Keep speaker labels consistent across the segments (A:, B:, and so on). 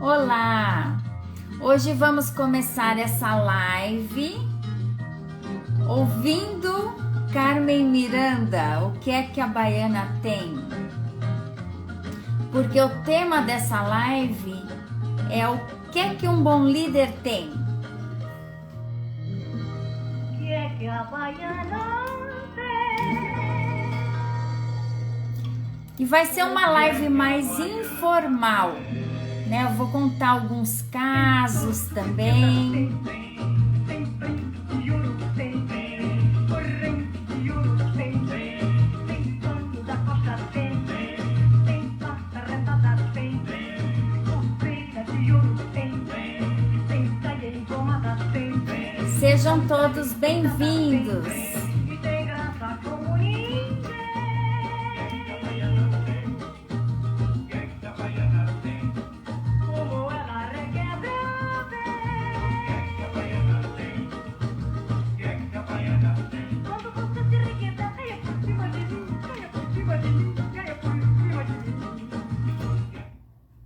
A: Olá! Hoje vamos começar essa live ouvindo Carmen Miranda, o que é que a baiana tem? Porque o tema dessa live é o que é que um bom líder tem?
B: O que é que a baiana tem?
A: E vai ser uma live mais informal, né? Eu vou contar alguns casos também. Sejam todos bem-vindos.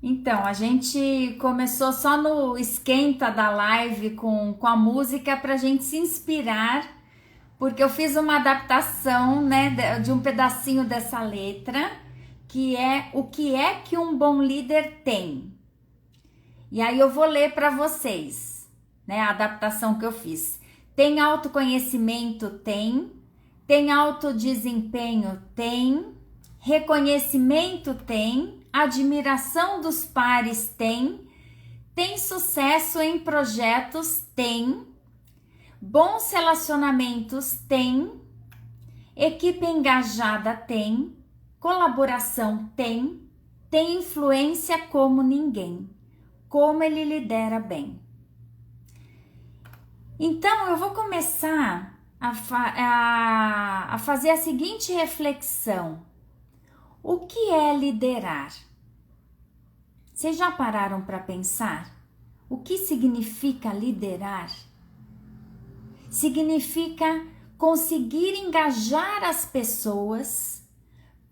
A: Então, a gente começou só no esquenta da live com a música para a gente se inspirar, porque eu fiz uma adaptação, né, de um pedacinho dessa letra, que é o que é que um bom líder tem. E aí eu vou ler para vocês, né, a adaptação que eu fiz. Tem autoconhecimento? Tem autodesempenho? Tem. Reconhecimento? Tem. Admiração dos pares? Tem sucesso em projetos? Tem. Bons relacionamentos? Tem. Equipe engajada? Tem. Colaboração? Tem influência como ninguém. Como ele lidera bem. Então eu vou começar a fazer a seguinte reflexão. O que é liderar? Vocês já pararam para pensar? O que significa liderar? Significa conseguir engajar as pessoas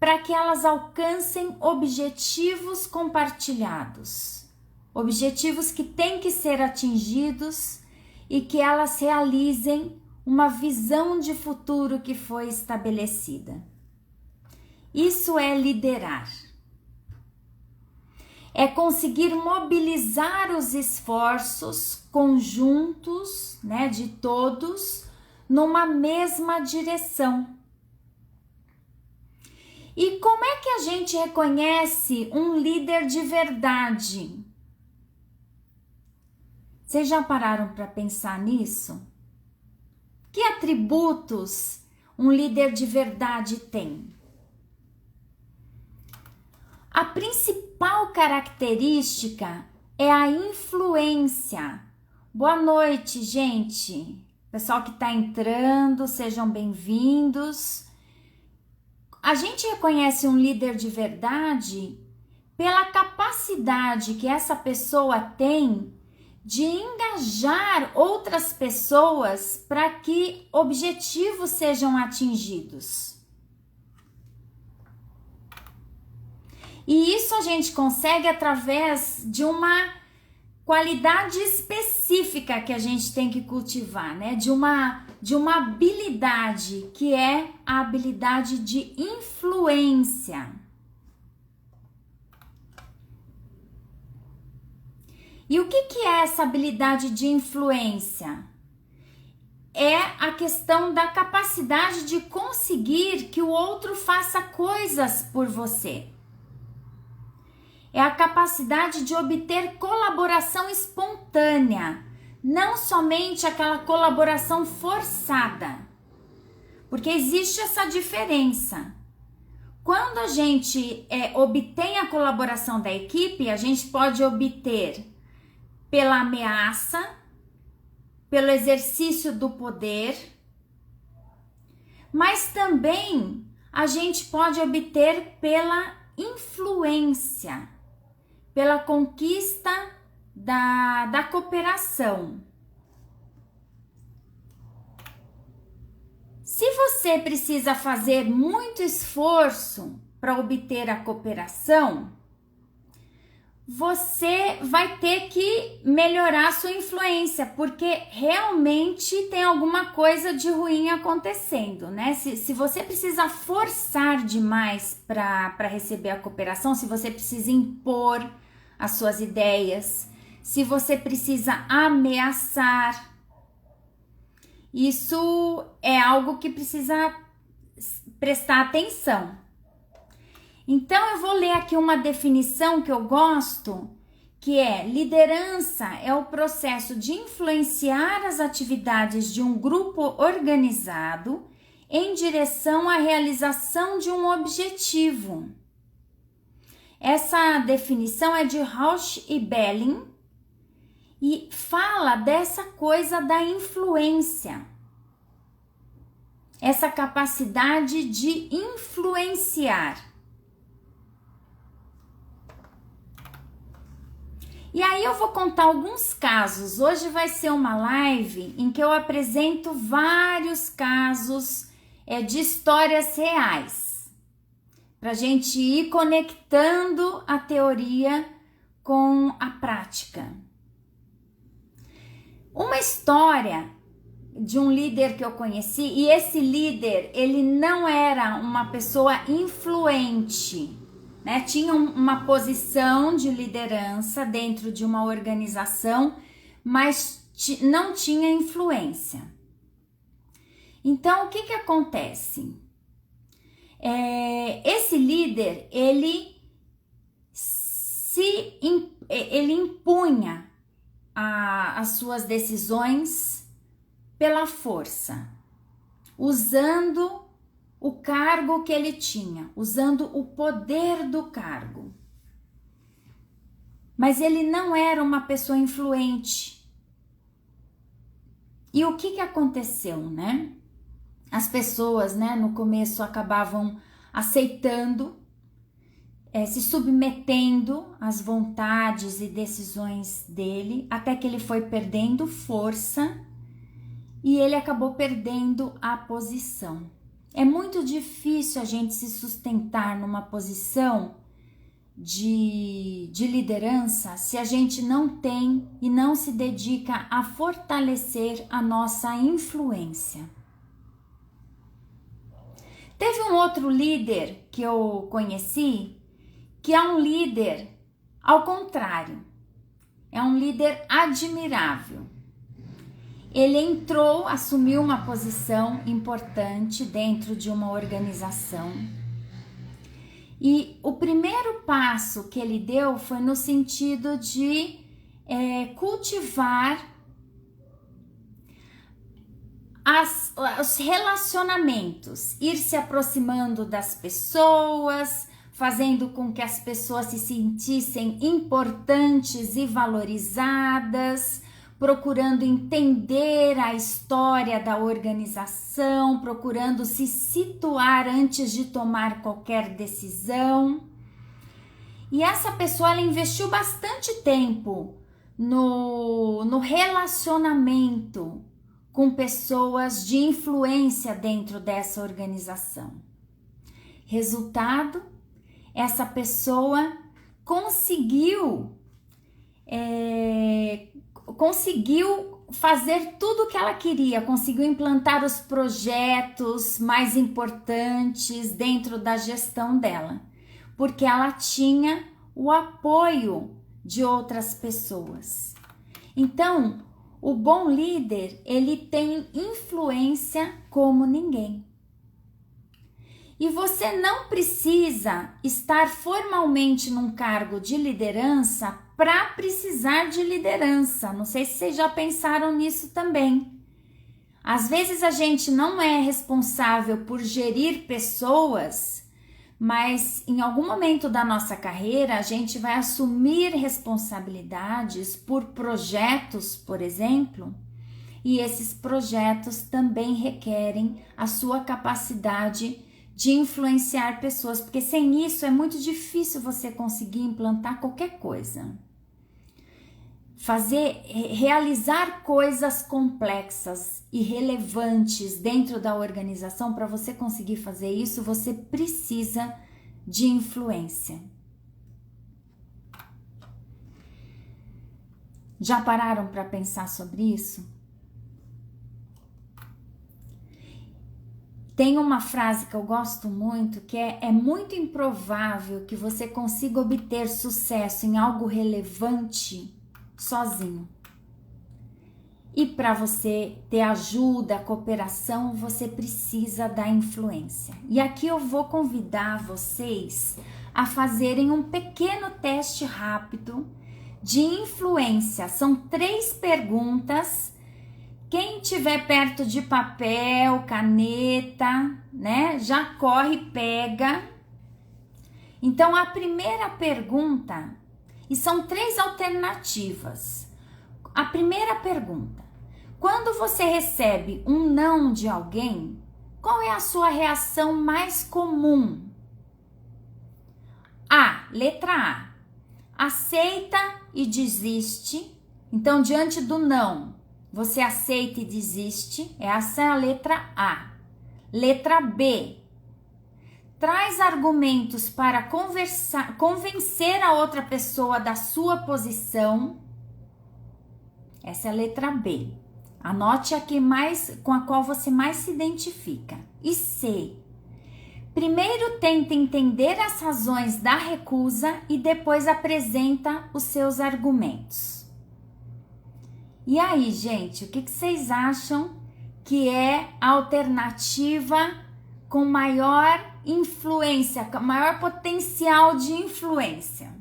A: para que elas alcancem objetivos compartilhados. Objetivos que têm que ser atingidos e que elas realizem uma visão de futuro que foi estabelecida. Isso é liderar. É conseguir mobilizar os esforços conjuntos, né, de todos, numa mesma direção. E como é que a gente reconhece um líder de verdade? Vocês já pararam para pensar nisso? Que atributos um líder de verdade tem? A principal característica é a influência. Boa noite, gente. Pessoal que está entrando, sejam bem-vindos. A gente reconhece um líder de verdade pela capacidade que essa pessoa tem de engajar outras pessoas para que objetivos sejam atingidos. E isso a gente consegue através de uma qualidade específica que a gente tem que cultivar, né? De uma habilidade que é a habilidade de influência. E o que é essa habilidade de influência? É a questão da capacidade de conseguir que o outro faça coisas por você. É a capacidade de obter colaboração espontânea, não somente aquela colaboração forçada. Porque existe essa diferença. Quando a gente obtém a colaboração da equipe, a gente pode obter pela ameaça, pelo exercício do poder, mas também a gente pode obter pela influência, pela conquista da cooperação. Se você precisa fazer muito esforço para obter a cooperação, você vai ter que melhorar a sua influência, porque realmente tem alguma coisa de ruim acontecendo, né? Se você precisa forçar demais para receber a cooperação, se você precisa impor as suas ideias, se você precisa ameaçar, isso é algo que precisa prestar atenção. Então, eu vou ler aqui uma definição que eu gosto, que é: liderança é o processo de influenciar as atividades de um grupo organizado em direção à realização de um objetivo. Essa definição é de Rauch e Belling e fala dessa coisa da influência, essa capacidade de influenciar. E aí eu vou contar alguns casos. Hoje vai ser uma live em que eu apresento vários casos de histórias reais, para a gente ir conectando a teoria com a prática. Uma história de um líder que eu conheci, e esse líder, ele não era uma pessoa influente, né? Tinha uma posição de liderança dentro de uma organização, mas não tinha influência. Então, o que acontece? Esse líder, ele impunha as suas decisões pela força, usando o cargo que ele tinha, usando o poder do cargo. Mas ele não era uma pessoa influente. E o que aconteceu, né? As pessoas, né, no começo acabavam aceitando, se submetendo às vontades e decisões dele, até que ele foi perdendo força e ele acabou perdendo a posição. É muito difícil a gente se sustentar numa posição de liderança se a gente não tem e não se dedica a fortalecer a nossa influência. Teve um outro líder que eu conheci, que é um líder ao contrário, é um líder admirável. Ele entrou, assumiu uma posição importante dentro de uma organização. E o primeiro passo que ele deu foi no sentido de cultivar os relacionamentos, ir se aproximando das pessoas, fazendo com que as pessoas se sentissem importantes e valorizadas, procurando entender a história da organização, procurando se situar antes de tomar qualquer decisão. E essa pessoa, ela investiu bastante tempo no relacionamento com pessoas de influência dentro dessa organização. Resultado, essa pessoa conseguiu fazer tudo o que ela queria, conseguiu implantar os projetos mais importantes dentro da gestão dela, porque ela tinha o apoio de outras pessoas. Então, o bom líder, ele tem influência como ninguém. E você não precisa estar formalmente num cargo de liderança para precisar de liderança. Não sei se vocês já pensaram nisso também. Às vezes a gente não é responsável por gerir pessoas, mas em algum momento da nossa carreira a gente vai assumir responsabilidades por projetos, por exemplo, e esses projetos também requerem a sua capacidade de influenciar pessoas, porque sem isso é muito difícil você conseguir implantar qualquer coisa. Realizar coisas complexas e relevantes dentro da organização, para você conseguir fazer isso, você precisa de influência. Já pararam para pensar sobre isso? Tem uma frase que eu gosto muito, que é muito improvável que você consiga obter sucesso em algo relevante sozinho. E para você ter ajuda, cooperação, você precisa da influência. E aqui eu vou convidar vocês a fazerem um pequeno teste rápido de influência. São 3 perguntas. Quem tiver perto de papel, caneta, né, já corre, pega. Então, a primeira pergunta, e são 3 alternativas. A primeira pergunta: quando você recebe um não de alguém, qual é a sua reação mais comum? Letra A, aceita e desiste. Então, diante do não, você aceita e desiste. Essa é a letra A. Letra B, traz argumentos para convencer a outra pessoa da sua posição. Essa é a letra B. Anote a que com a qual você mais se identifica. E C, primeiro tenta entender as razões da recusa e depois apresenta os seus argumentos. E aí, gente, o que vocês acham que é a alternativa com maior influência, com maior potencial de influência?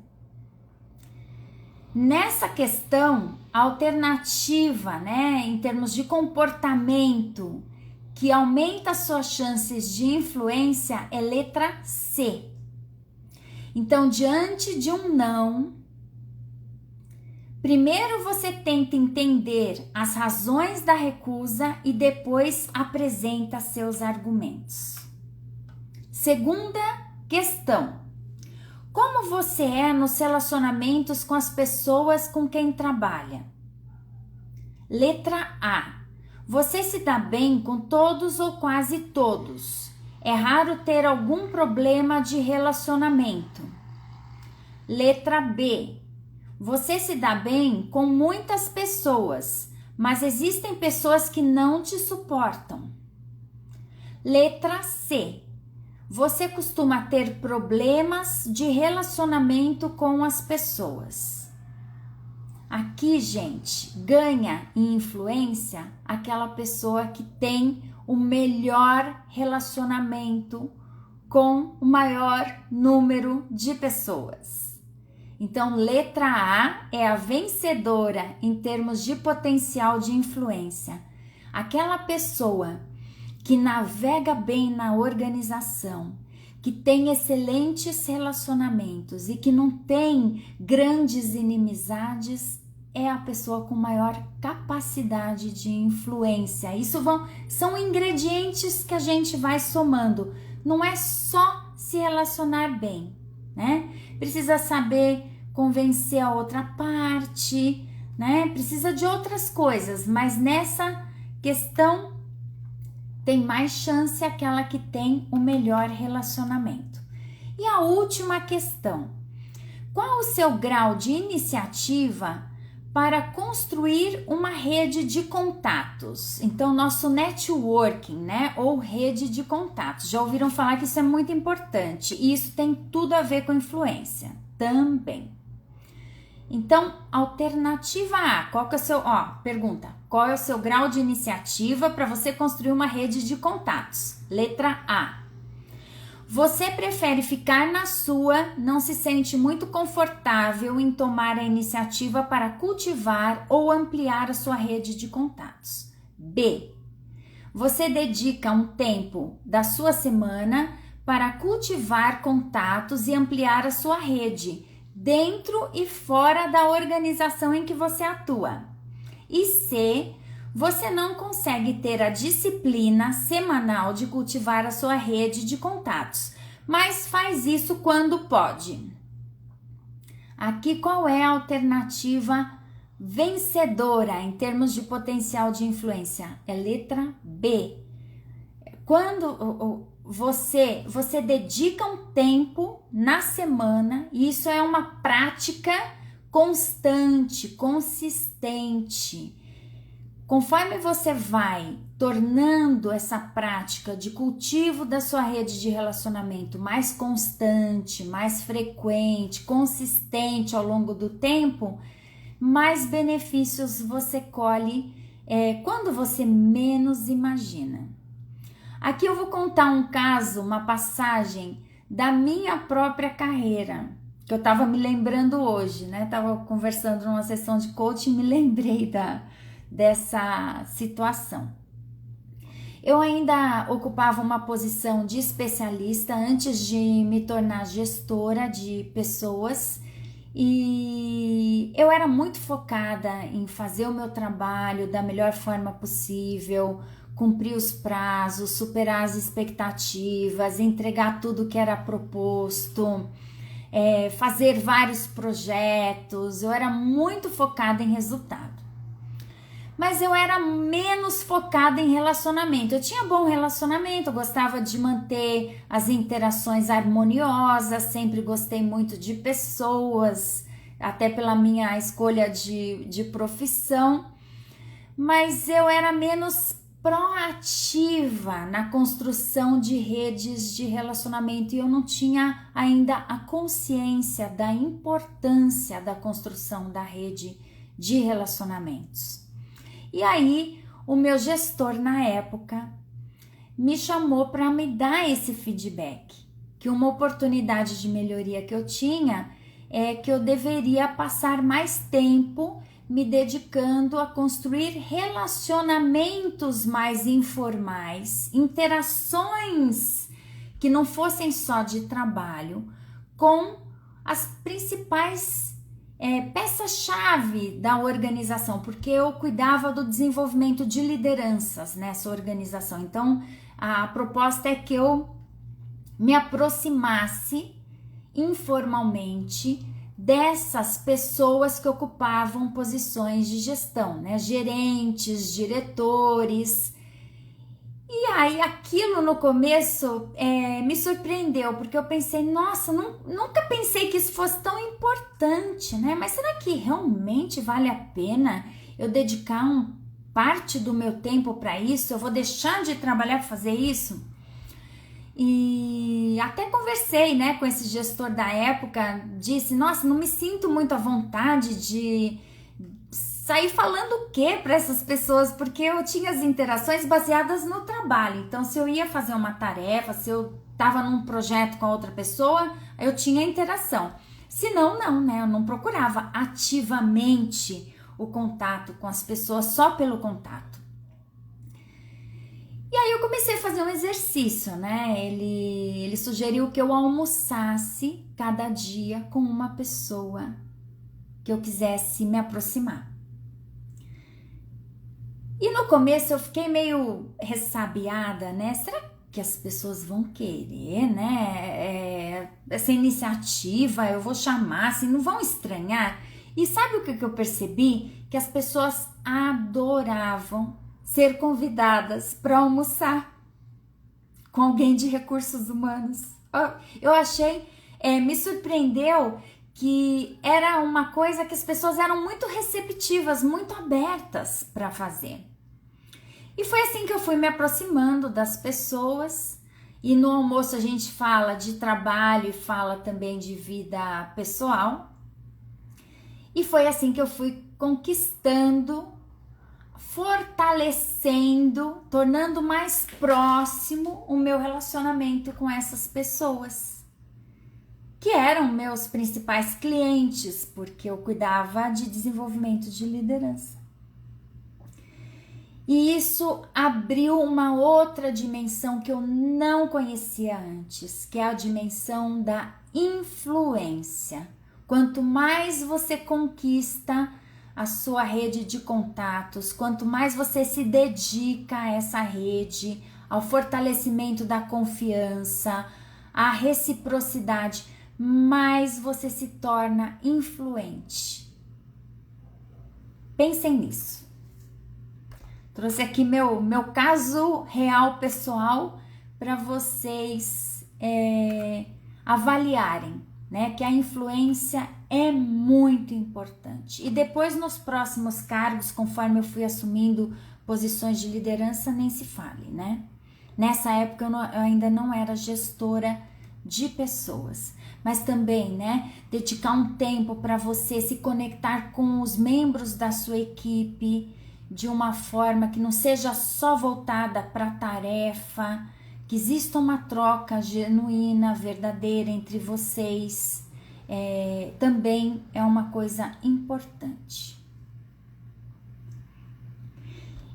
A: Nessa questão, a alternativa, né, em termos de comportamento, que aumenta suas chances de influência é letra C. Então, diante de um não, primeiro você tenta entender as razões da recusa e depois apresenta seus argumentos. Segunda questão: como você é nos relacionamentos com as pessoas com quem trabalha? Letra A, você se dá bem com todos ou quase todos. É raro ter algum problema de relacionamento. Letra B, você se dá bem com muitas pessoas, mas existem pessoas que não te suportam. Letra C, você costuma ter problemas de relacionamento com as pessoas. Aqui, gente, ganha em influência aquela pessoa que tem o melhor relacionamento com o maior número de pessoas. Então, letra A é a vencedora em termos de potencial de influência. Aquela pessoa que navega bem na organização, que tem excelentes relacionamentos e que não tem grandes inimizades, é a pessoa com maior capacidade de influência. Isso são ingredientes que a gente vai somando. Não é só se relacionar bem, né? Precisa saber convencer a outra parte, né? Precisa de outras coisas, mas nessa questão tem mais chance aquela que tem o melhor relacionamento. E a última questão: qual o seu grau de iniciativa para construir uma rede de contatos? Então, nosso networking, né? Ou rede de contatos. Já ouviram falar que isso é muito importante e isso tem tudo a ver com influência também. Então, alternativa A, qual que é o seu, pergunta, qual é o seu grau de iniciativa para você construir uma rede de contatos? Letra A. Você prefere ficar na sua, não se sente muito confortável em tomar a iniciativa para cultivar ou ampliar a sua rede de contatos. B. Você dedica um tempo da sua semana para cultivar contatos e ampliar a sua rede, dentro e fora da organização em que você atua. E C, você não consegue ter a disciplina semanal de cultivar a sua rede de contatos, mas faz isso quando pode. Aqui, qual é a alternativa vencedora em termos de potencial de influência? É letra B. Quando você dedica um tempo na semana, e isso é uma prática constante, consistente. Conforme você vai tornando essa prática de cultivo da sua rede de relacionamento mais constante, mais frequente, consistente ao longo do tempo, mais benefícios você colhe quando você menos imagina. Aqui eu vou contar um caso, uma passagem da minha própria carreira, que eu estava me lembrando hoje, né? Estava conversando numa sessão de coaching e me lembrei dessa situação. Eu ainda ocupava uma posição de especialista antes de me tornar gestora de pessoas e eu era muito focada em fazer o meu trabalho da melhor forma possível, cumprir os prazos, superar as expectativas, entregar tudo que era proposto, fazer vários projetos. Eu era muito focada em resultado. Mas eu era menos focada em relacionamento. Eu tinha bom relacionamento, eu gostava de manter as interações harmoniosas, sempre gostei muito de pessoas, até pela minha escolha de profissão, mas eu era menos proativa na construção de redes de relacionamento e eu não tinha ainda a consciência da importância da construção da rede de relacionamentos. E aí, o meu gestor na época me chamou para me dar esse feedback, que uma oportunidade de melhoria que eu tinha é que eu deveria passar mais tempo me dedicando a construir relacionamentos mais informais, interações que não fossem só de trabalho, com as principais peça-chave da organização, porque eu cuidava do desenvolvimento de lideranças nessa organização. Então, a proposta é que eu me aproximasse informalmente dessas pessoas que ocupavam posições de gestão, né? Gerentes, diretores. E aí aquilo no começo me surpreendeu, porque eu pensei, nossa, nunca pensei que isso fosse tão importante, né? Mas será que realmente vale a pena eu dedicar parte do meu tempo para isso? Eu vou deixar de trabalhar para fazer isso? E até conversei, né, com esse gestor da época, disse, nossa, não me sinto muito à vontade de sair falando o quê para essas pessoas, porque eu tinha as interações baseadas no trabalho. Então, se eu ia fazer uma tarefa, se eu estava num projeto com a outra pessoa, eu tinha interação. Se não, não, né? Eu não procurava ativamente o contato com as pessoas só pelo contato. E aí eu comecei a fazer um exercício, né? Ele sugeriu que eu almoçasse cada dia com uma pessoa que eu quisesse me aproximar. E no começo eu fiquei meio ressabiada, né? Será que as pessoas vão querer, né? Essa iniciativa, eu vou chamar, assim, não vão estranhar? E sabe o que eu percebi? Que as pessoas adoravam ser convidadas para almoçar com alguém de recursos humanos. Eu achei, me surpreendeu que era uma coisa que as pessoas eram muito receptivas, muito abertas para fazer. E foi assim que eu fui me aproximando das pessoas. E no almoço a gente fala de trabalho e fala também de vida pessoal. E foi assim que eu fui conquistando, fortalecendo, tornando mais próximo o meu relacionamento com essas pessoas, que eram meus principais clientes, porque eu cuidava de desenvolvimento de liderança. E isso abriu uma outra dimensão que eu não conhecia antes, que é a dimensão da influência. Quanto mais você conquista a sua rede de contatos, quanto mais você se dedica a essa rede, ao fortalecimento da confiança, à reciprocidade, mais você se torna influente. Pensem nisso. Trouxe aqui meu caso real pessoal para vocês avaliarem, né? Que a influência é muito importante. E depois nos próximos cargos, conforme eu fui assumindo posições de liderança, nem se fale, né? Nessa época eu ainda não era gestora de pessoas, mas também, né, dedicar um tempo para você se conectar com os membros da sua equipe de uma forma que não seja só voltada para a tarefa, que exista uma troca genuína, verdadeira entre vocês, também é uma coisa importante.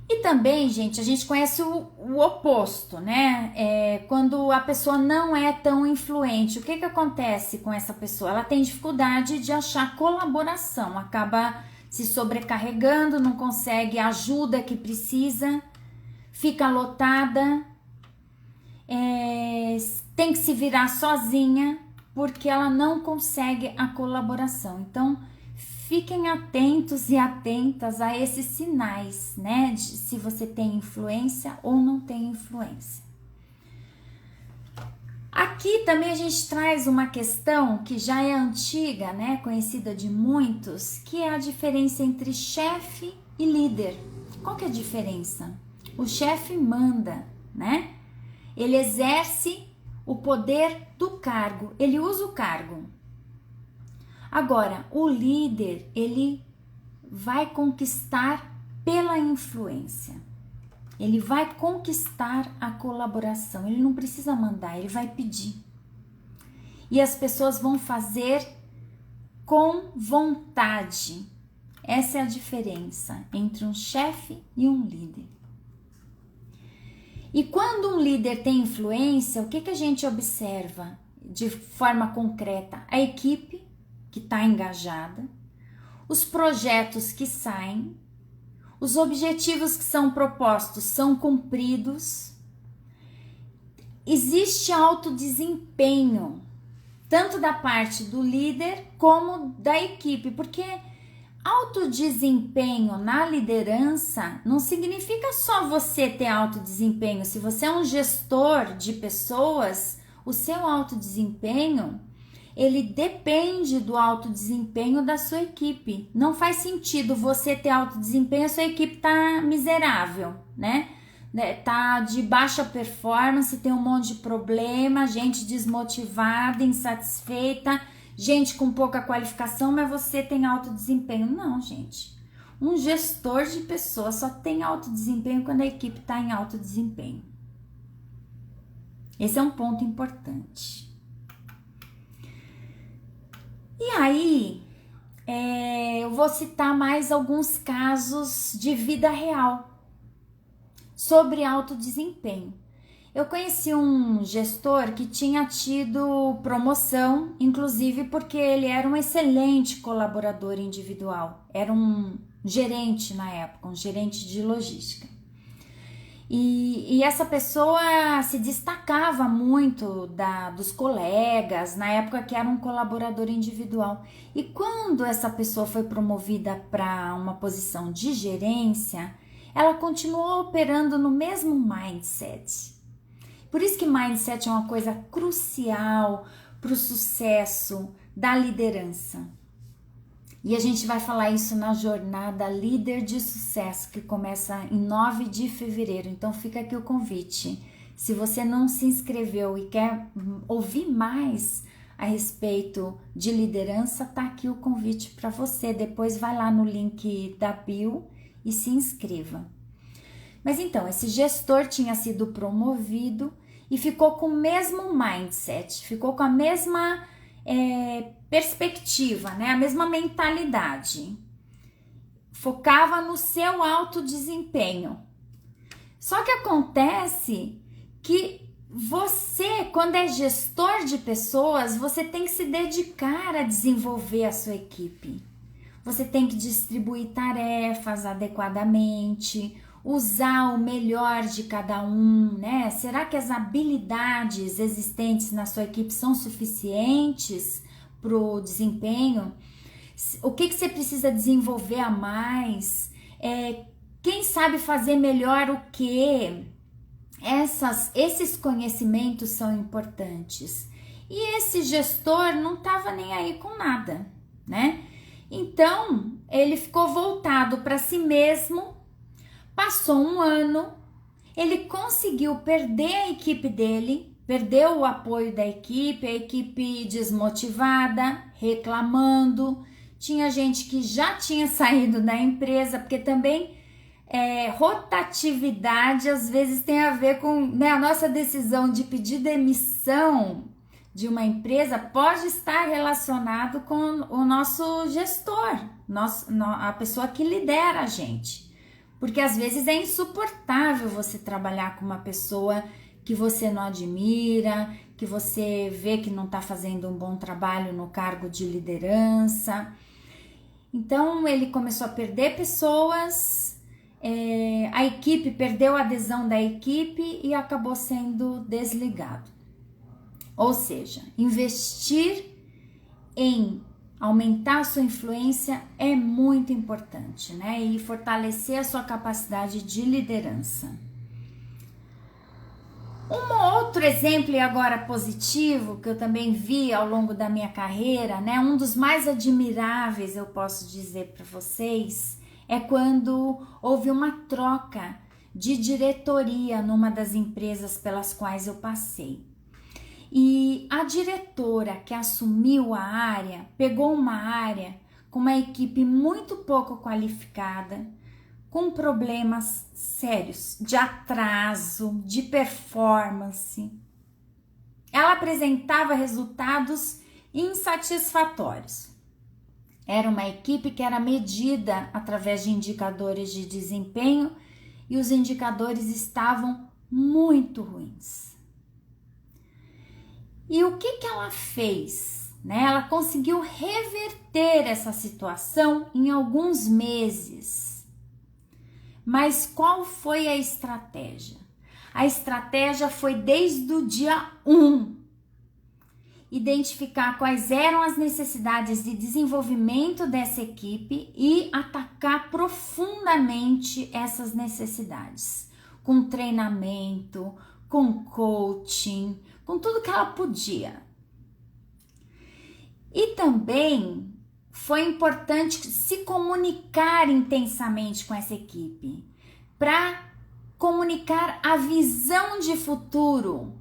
A: E também, gente, a gente conhece o oposto, né? Quando a pessoa não é tão influente, o que acontece com essa pessoa? Ela tem dificuldade de achar colaboração, acaba se sobrecarregando, não consegue a ajuda que precisa, fica lotada, tem que se virar sozinha porque ela não consegue a colaboração. Então, fiquem atentos e atentas a esses sinais, né? De se você tem influência ou não tem influência. Aqui também a gente traz uma questão que já é antiga, né? Conhecida de muitos, que é a diferença entre chefe e líder. Qual que é a diferença? O chefe manda, né? Ele exerce o poder do cargo, ele usa o cargo. Agora, o líder, ele vai conquistar pela influência. Ele vai conquistar a colaboração. Ele não precisa mandar, ele vai pedir. E as pessoas vão fazer com vontade. Essa é a diferença entre um chefe e um líder. E quando um líder tem influência, o que a gente observa de forma concreta? A equipe que está engajada, os projetos que saem, os objetivos que são propostos são cumpridos, existe alto desempenho, tanto da parte do líder como da equipe, porque alto desempenho na liderança não significa só você ter alto desempenho. Se você é um gestor de pessoas, o seu alto desempenho, ele depende do alto desempenho da sua equipe. Não faz sentido você ter alto desempenho e a sua equipe tá miserável, né? Tá de baixa performance, tem um monte de problema, gente desmotivada, insatisfeita, gente com pouca qualificação, mas você tem alto desempenho. Não, gente. Um gestor de pessoas só tem alto desempenho quando a equipe está em alto desempenho. Esse é um ponto importante. E aí, eu vou citar mais alguns casos de vida real sobre alto desempenho. Eu conheci um gestor que tinha tido promoção, inclusive porque ele era um excelente colaborador individual. Era um gerente na época, um gerente de logística. E essa pessoa se destacava muito dos colegas, na época que era um colaborador individual. E quando essa pessoa foi promovida para uma posição de gerência, ela continuou operando no mesmo mindset. Por isso que mindset é uma coisa crucial para o sucesso da liderança. E a gente vai falar isso na jornada Líder de Sucesso, que começa em 9 de fevereiro. Então fica aqui o convite. Se você não se inscreveu e quer ouvir mais a respeito de liderança, tá aqui o convite para você. Depois vai lá no link da bio e se inscreva. Mas então, esse gestor tinha sido promovido e ficou com o mesmo mindset, ficou com a mesma perspectiva, né? A mesma mentalidade. Focava no seu alto desempenho. Só que acontece que você, quando é gestor de pessoas, você tem que se dedicar a desenvolver a sua equipe. Você tem que distribuir tarefas adequadamente, usar o melhor de cada um, né? Será que as habilidades existentes na sua equipe são suficientes para o desempenho? O que você precisa desenvolver a mais? Quem sabe fazer melhor o quê? Esses conhecimentos são importantes. E esse gestor não estava nem aí com nada. né? Então, ele ficou voltado para si mesmo, passou um ano, ele conseguiu perder a equipe dele, perdeu o apoio da equipe, a equipe desmotivada, reclamando, tinha gente que já tinha saído da empresa, porque também rotatividade às vezes tem a ver com, né, a nossa decisão de pedir demissão de uma empresa pode estar relacionado com o nosso gestor, a pessoa que lidera a gente. Porque às vezes é insuportável você trabalhar com uma pessoa que você não admira, que você vê que não está fazendo um bom trabalho no cargo de liderança. Então ele começou a perder pessoas, a equipe perdeu a adesão da equipe e acabou sendo desligado. Ou seja, investir em aumentar a sua influência é muito importante, né? E fortalecer a sua capacidade de liderança. Um outro exemplo agora positivo que eu também vi ao longo da minha carreira, né? Um dos mais admiráveis, eu posso dizer para vocês, é quando houve uma troca de diretoria numa das empresas pelas quais eu passei. E a diretora que assumiu a área, pegou uma área com uma equipe muito pouco qualificada, com problemas sérios de atraso, de performance. Ela apresentava resultados insatisfatórios. Era uma equipe que era medida através de indicadores de desempenho e os indicadores estavam muito ruins. E o que ela fez? Né? Ela conseguiu reverter essa situação em alguns meses. Mas qual foi a estratégia? A estratégia foi desde o dia 1. Identificar quais eram as necessidades de desenvolvimento dessa equipe e atacar profundamente essas necessidades. Com treinamento, com coaching, com tudo que ela podia. E também foi importante se comunicar intensamente com essa equipe, para comunicar a visão de futuro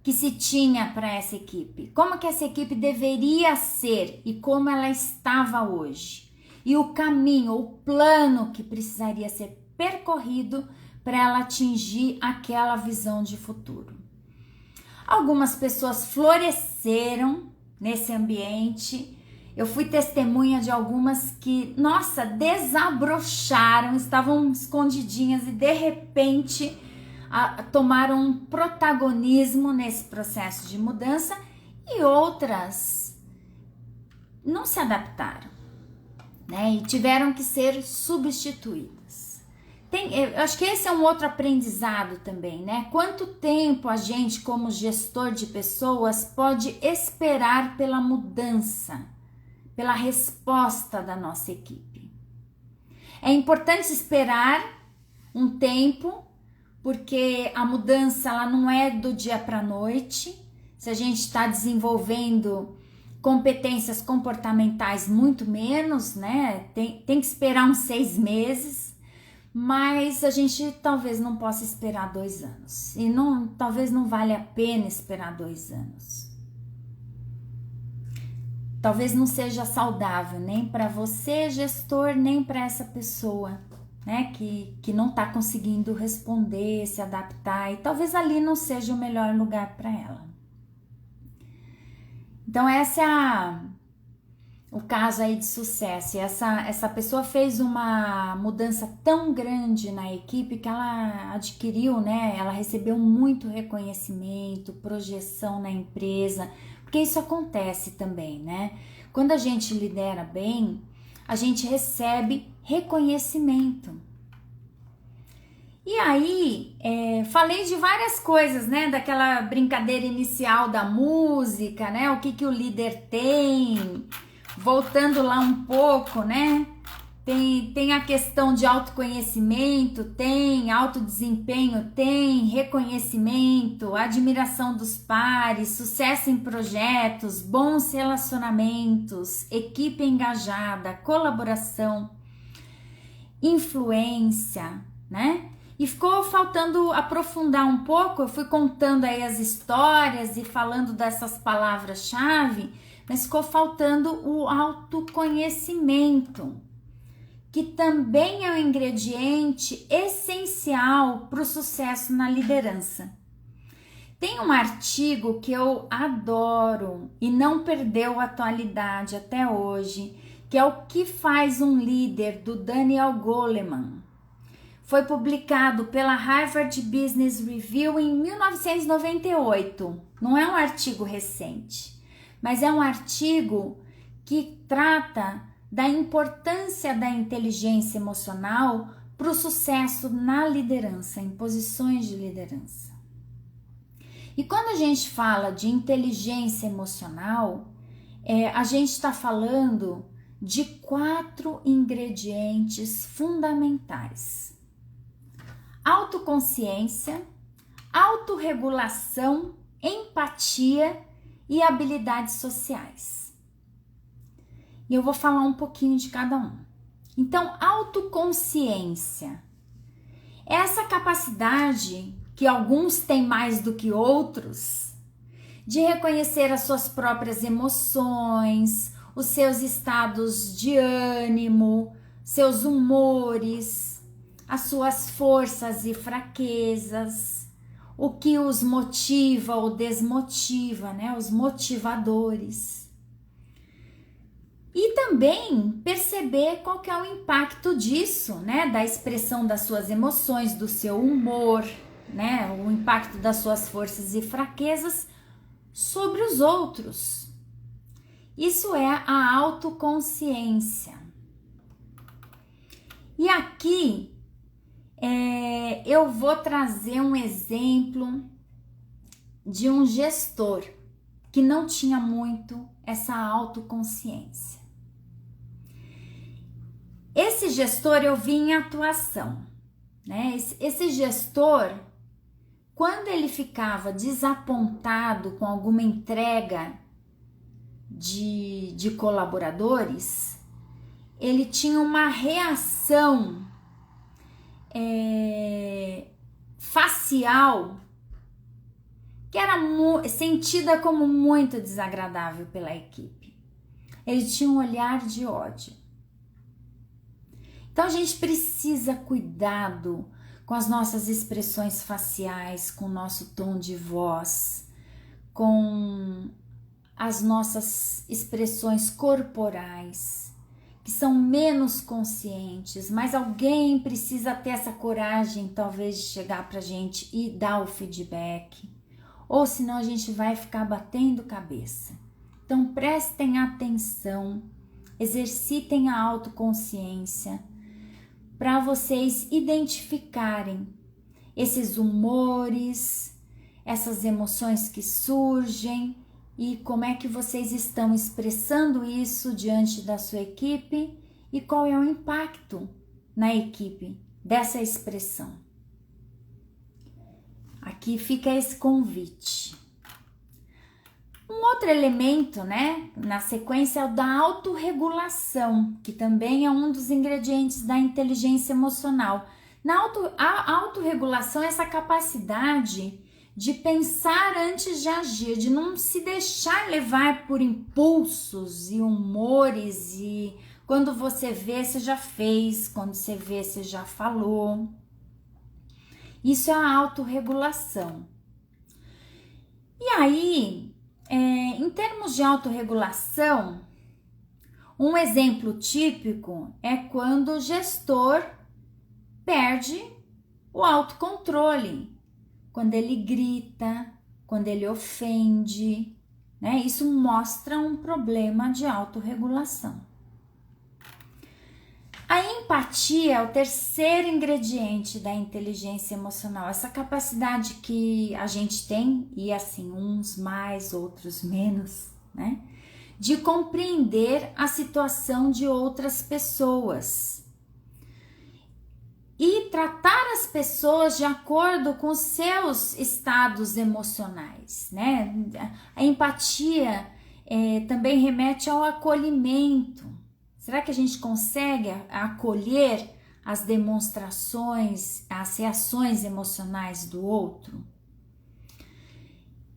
A: que se tinha para essa equipe, como que essa equipe deveria ser e como ela estava hoje, e o caminho, o plano que precisaria ser percorrido para ela atingir aquela visão de futuro. Algumas pessoas floresceram nesse ambiente. Eu fui testemunha de algumas que, nossa, desabrocharam, estavam escondidinhas e de repente tomaram um protagonismo nesse processo de mudança, e outras não se adaptaram, né? E tiveram que ser substituídas. Eu acho que esse é um outro aprendizado também, né? Quanto tempo a gente, como gestor de pessoas, pode esperar pela mudança, pela resposta da nossa equipe? É importante esperar um tempo, porque a mudança ela não é do dia para a noite. Se a gente está desenvolvendo competências comportamentais, muito menos, né? Tem que esperar uns 6 meses. Mas a gente talvez não possa esperar 2 anos. E talvez não valha a pena esperar 2 anos. Talvez não seja saudável nem para você, gestor, nem para essa pessoa, né, que não está conseguindo responder, se adaptar. E talvez ali não seja o melhor lugar para ela. Então essa é o caso aí de sucesso. E essa pessoa fez uma mudança tão grande na equipe que ela adquiriu, né? Ela recebeu muito reconhecimento, projeção na empresa, porque isso acontece também, né? Quando a gente lidera bem, a gente recebe reconhecimento. E aí, falei de várias coisas, né? Daquela brincadeira inicial da música, né? O que o líder tem. Voltando lá um pouco, né? Tem a questão de autoconhecimento, tem alto desempenho, tem reconhecimento, admiração dos pares, sucesso em projetos, bons relacionamentos, equipe engajada, colaboração, influência, né? E ficou faltando aprofundar um pouco. Eu fui contando aí as histórias e falando dessas palavras-chave, mas ficou faltando o autoconhecimento, que também é um ingrediente essencial para o sucesso na liderança. Tem um artigo que eu adoro e não perdeu a atualidade até hoje, que é O que faz um líder, do Daniel Goleman. Foi publicado pela Harvard Business Review em 1998. Não é um artigo recente, mas é um artigo que trata da importância da inteligência emocional para o sucesso na liderança, em posições de liderança. E quando a gente fala de inteligência emocional, a gente está falando de 4 ingredientes fundamentais: autoconsciência, autorregulação, empatia e habilidades sociais. E eu vou falar um pouquinho de cada um. Então, autoconsciência é essa capacidade que alguns têm mais do que outros de reconhecer as suas próprias emoções, os seus estados de ânimo, seus humores, as suas forças e fraquezas, o que os motiva ou desmotiva, né? Os motivadores. E também perceber qual que é o impacto disso, né? Da expressão das suas emoções, do seu humor, né? O impacto das suas forças e fraquezas sobre os outros. Isso é a autoconsciência. E aqui eu vou trazer um exemplo de um gestor que não tinha muito essa autoconsciência. Esse gestor eu vi em atuação, né? Esse gestor, quando ele ficava desapontado com alguma entrega de colaboradores, ele tinha uma reação facial que era sentida como muito desagradável pela equipe. Ele tinha um olhar de ódio. Então a gente precisa cuidado com as nossas expressões faciais, com o nosso tom de voz, com as nossas expressões corporais, que são menos conscientes, mas alguém precisa ter essa coragem, talvez, de chegar pra gente e dar o feedback, ou senão a gente vai ficar batendo cabeça. Então prestem atenção, exercitem a autoconsciência, para vocês identificarem esses humores, essas emoções que surgem e como é que vocês estão expressando isso diante da sua equipe e qual é o impacto na equipe dessa expressão. Aqui fica esse convite. Um outro elemento, né, na sequência é o da autorregulação, que também é um dos ingredientes da inteligência emocional. A autorregulação é essa capacidade de pensar antes de agir, de não se deixar levar por impulsos e humores, e quando você vê, você já fez, quando você vê, você já falou. Isso é a autorregulação. E aí, em termos de autorregulação, um exemplo típico é quando o gestor perde o autocontrole, quando ele grita, quando ele ofende, né? Isso mostra um problema de autorregulação. A empatia é o terceiro ingrediente da inteligência emocional, essa capacidade que a gente tem, e assim, uns mais, outros menos, né? de compreender a situação de outras pessoas e tratar as pessoas de acordo com seus estados emocionais, né? A empatia também remete ao acolhimento. Será que a gente consegue acolher as demonstrações, as reações emocionais do outro?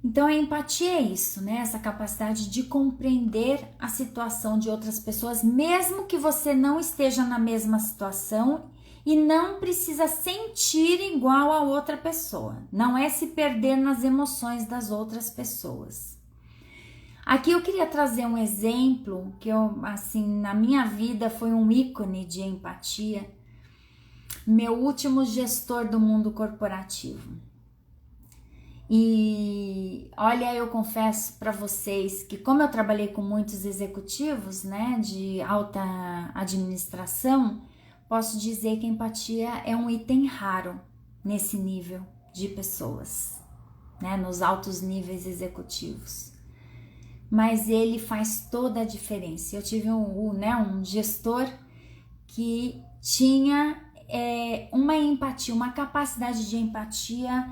A: Então a empatia é isso, né? Essa capacidade de compreender a situação de outras pessoas, mesmo que você não esteja na mesma situação e não precisa sentir igual a outra pessoa. Não é se perder nas emoções das outras pessoas. Aqui eu queria trazer um exemplo que na minha vida foi um ícone de empatia. Meu último gestor do mundo corporativo. E olha, eu confesso para vocês que como eu trabalhei com muitos executivos, né, de alta administração, posso dizer que a empatia é um item raro nesse nível de pessoas, né, nos altos níveis executivos. Mas ele faz toda a diferença. Eu tive um gestor que tinha uma empatia, uma capacidade de empatia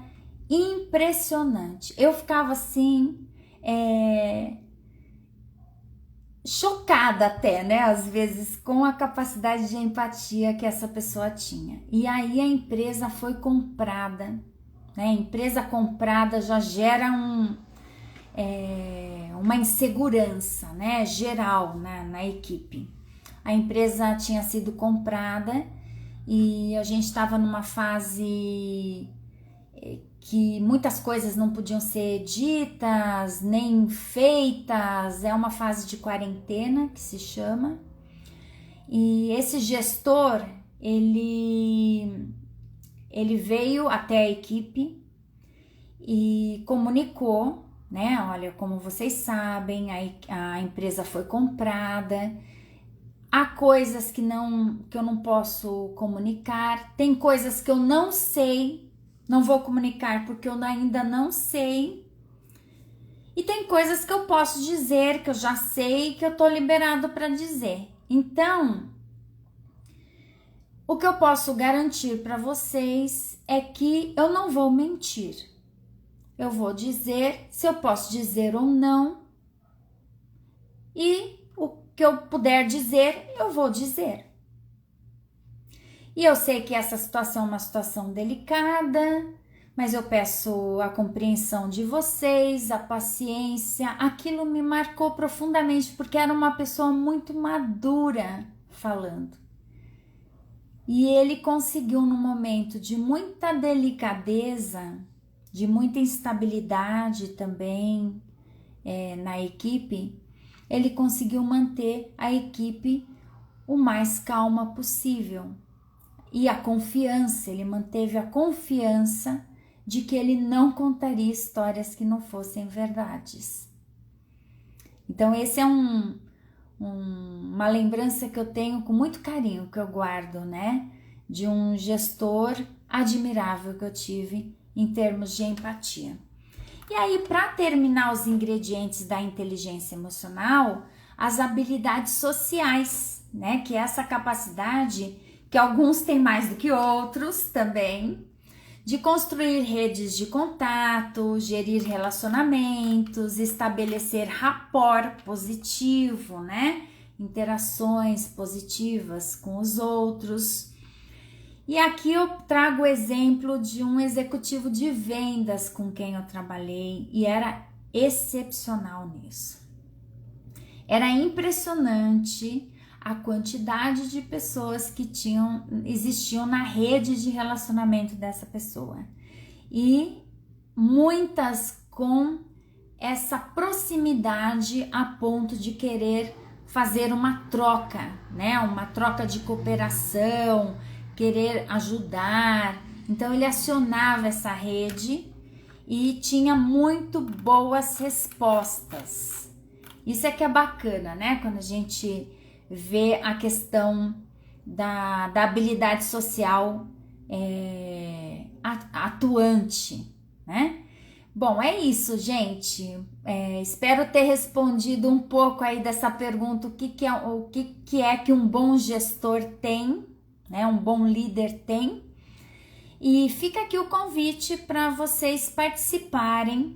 A: impressionante. Eu ficava assim, chocada até, né? Às vezes, com a capacidade de empatia que essa pessoa tinha. E aí a empresa foi comprada, né? A empresa comprada já gera uma insegurança, né? Geral, né? Na equipe. A empresa tinha sido comprada e a gente estava numa fase que muitas coisas não podiam ser ditas, nem feitas, é uma fase de quarentena que se chama. E esse gestor, ele veio até a equipe e comunicou, né? Olha, como vocês sabem, a empresa foi comprada. Há coisas que eu não posso comunicar, tem coisas que eu não sei, não vou comunicar porque eu ainda não sei. E tem coisas que eu posso dizer, que eu já sei, que eu tô liberado para dizer. Então, o que eu posso garantir para vocês é que eu não vou mentir. Eu vou dizer se eu posso dizer ou não. E o que eu puder dizer, eu vou dizer. E eu sei que essa situação é uma situação delicada, mas eu peço a compreensão de vocês, a paciência. Aquilo me marcou profundamente, porque era uma pessoa muito madura falando. E ele conseguiu, num momento de muita delicadeza, de muita instabilidade também na equipe, ele conseguiu manter a equipe o mais calma possível. E a confiança, ele manteve a confiança de que ele não contaria histórias que não fossem verdades. Então esse é uma lembrança que eu tenho com muito carinho, que eu guardo, né? De um gestor admirável que eu tive em termos de empatia. E aí, para terminar os ingredientes da inteligência emocional, as habilidades sociais, né? Que é essa capacidade que alguns têm mais do que outros também, de construir redes de contato, gerir relacionamentos, estabelecer rapport positivo, né? Interações positivas com os outros. E aqui eu trago o exemplo de um executivo de vendas com quem eu trabalhei e era excepcional nisso. Era impressionante a quantidade de pessoas que existiam na rede de relacionamento dessa pessoa. E muitas com essa proximidade a ponto de querer fazer uma troca, né? Uma troca de cooperação, querer ajudar. Então ele acionava essa rede e tinha muito boas respostas. Isso é que é bacana, né? Quando a gente vê a questão da habilidade social atuante, né? Bom, é isso, gente. Espero ter respondido um pouco aí dessa pergunta: o que é que um bom gestor tem, né? Um bom líder tem. E fica aqui o convite para vocês participarem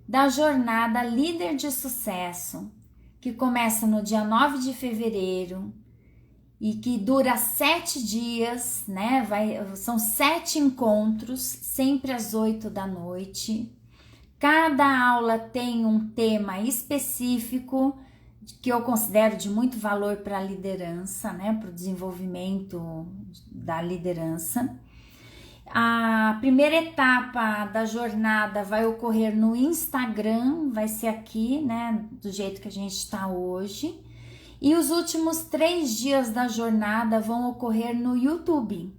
A: da jornada Líder de Sucesso, que começa no dia 9 de fevereiro e que dura 7 dias, né? São 7 encontros, sempre às 8 da noite. Cada aula tem um tema específico que eu considero de muito valor para a liderança, né? Para o desenvolvimento da liderança. A primeira etapa da jornada vai ocorrer no Instagram, vai ser aqui, né? Do jeito que a gente está hoje. E os últimos 3 dias da jornada vão ocorrer no YouTube.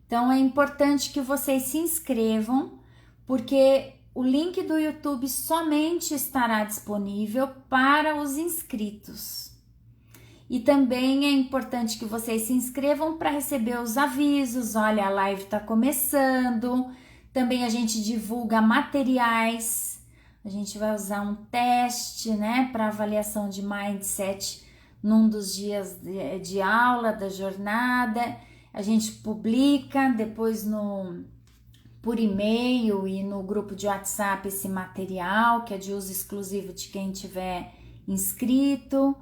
A: Então é importante que vocês se inscrevam, porque o link do YouTube somente estará disponível para os inscritos. E também é importante que vocês se inscrevam para receber os avisos. Olha, a live está começando. Também a gente divulga materiais. A gente vai usar um teste, né, para avaliação de mindset num dos dias de aula da jornada. A gente publica depois por e-mail e no grupo de WhatsApp esse material, que é de uso exclusivo de quem tiver inscrito.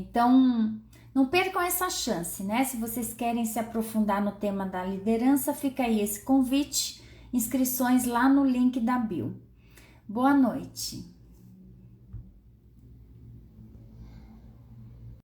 A: Então, não percam essa chance, né? Se vocês querem se aprofundar no tema da liderança, fica aí esse convite, inscrições lá no link da bio. Boa noite!